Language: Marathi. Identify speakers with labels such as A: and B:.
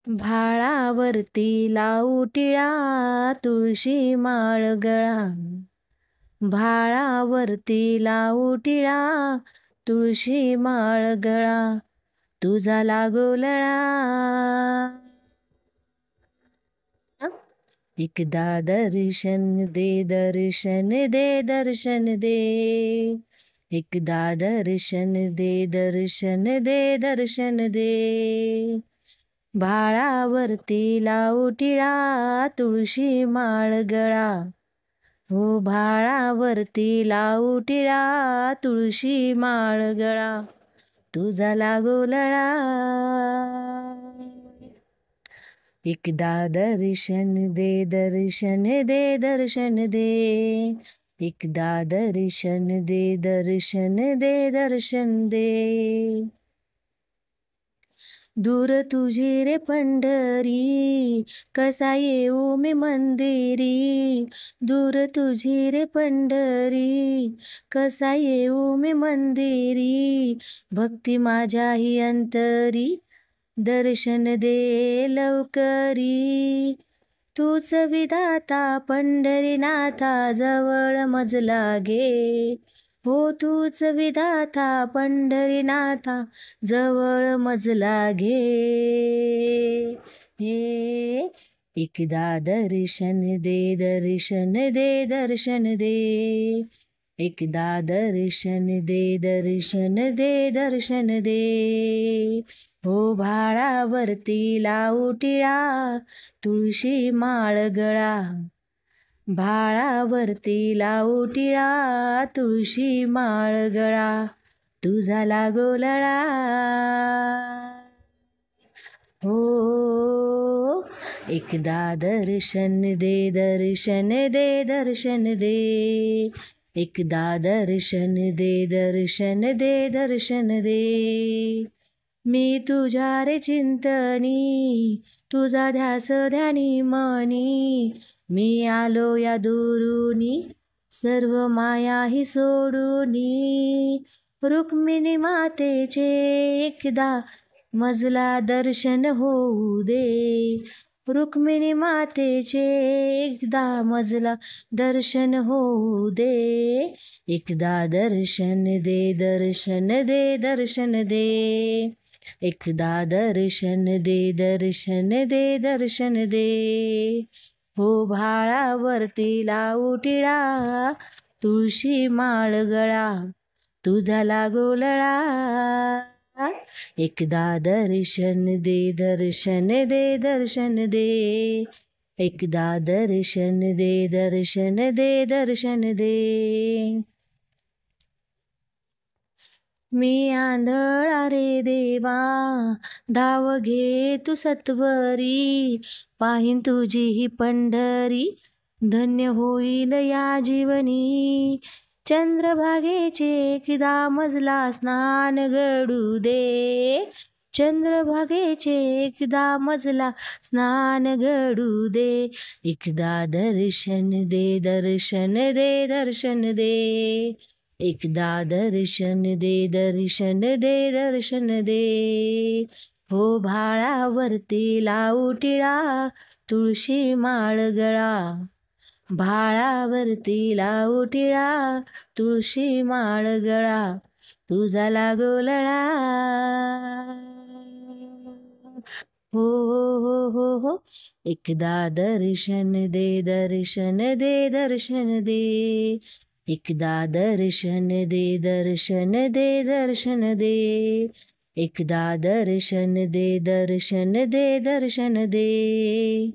A: भाळावरती लावू टिळा तुळशी माळ गळा. भाळावरती लावू टिळा तुळशी माळ गळा. तुझा लागो लळा. एकदा दर्शन दे, दर्शन दे, दर्शन दे. एकदा दर्शन दे, दर्शन दे, दर्शन दे. भाळावरती लावू टिळा तुळशी माळ गळा. हो भाळावरती लावू टिळा तुळशी माळ गळा. तुझा लागो लळा. एकदा दर्शन दे, दर्शन दे, दर्शन दे. एकदा दर्शन दे, दर्शन दे, दर्शन दे. दूर तुझी रे पंढरी, कसा येऊ मी मंदिरी. दूर तुझी रे पंढरी, कसा येऊ मी मंदिरी. भक्ती माझ्याही अंतरी, दर्शन दे लवकरी. तूच विधाता पंढरीनाथा, जवळ मजला घे. हो तूच विधाता पंढरीनाथा, जवळ मजला घे. एकदा दर्शन दे, दर्शन दे, दर्शन दे. एकदा दर्शन दे, दर्शन दे, दर्शन दे. हो भाळावरती लावू टिळा तुळशी माळ गळा. भाळावरती लावू टिळा तुळशी माळ गळा. तुझा लागो लळा. हो एकदा दर्शन दे, दर्शन दे, दर्शन दे. एकदा दर्शन दे, दर्शन दे, दर्शन दे. मी तुझ्या रे चिंतनी, तुझा ध्यास ध्यानी मनी. मी आलो या दुरुनी, सर्व माया ही सोडूनी. रुक्मिणी मातेचे एकदा मजला दर्शन होऊ दे. रुक्मिणी मातेचे एकदा मजला दर्शन होऊ दे. एकदा दर्शन दे, दर्शन दे, दर्शन दे. एकदा दर्शन दे, दर्शन दे, दर्शन दे. हो भाळावरती लावू टिळा तुळशी माळ गळा. तुझा लागो लळा. एकदा दर्शन दे, दर्शन दे, दर्शन दे. एकदा दर्शन दे, दर्शन दे, दर्शन दे. मी आंधळा रे देवा, धाव घे तू सत्वरी. पाहीन तुझी ही पंढरी, धन्य होईल या जीवनी. चंद्रभागेचे एकदा मजला स्नान घडू दे. चंद्रभागेचे एकदा मजला स्नान घडू दे. एकदा दर्शन दे, दर्शन दे, दर्शन दे. एकदा दर्शन दे, दर्शन दे, दर्शन दे. हो भाळावरती लावू टिळा तुळशी माळ गळा. भाळावरती लावू टिळा तुळशी माळ गळा. तुझा लागो लळा. हो हो हो हो. एकदा दर्शन दे, दर्शन दे, दर्शन दे. एकदा दर्शन दे, दर्शन दे, दर्शन दे. एकदा दर्शन दे, दर्शन दे, दर्शन दे.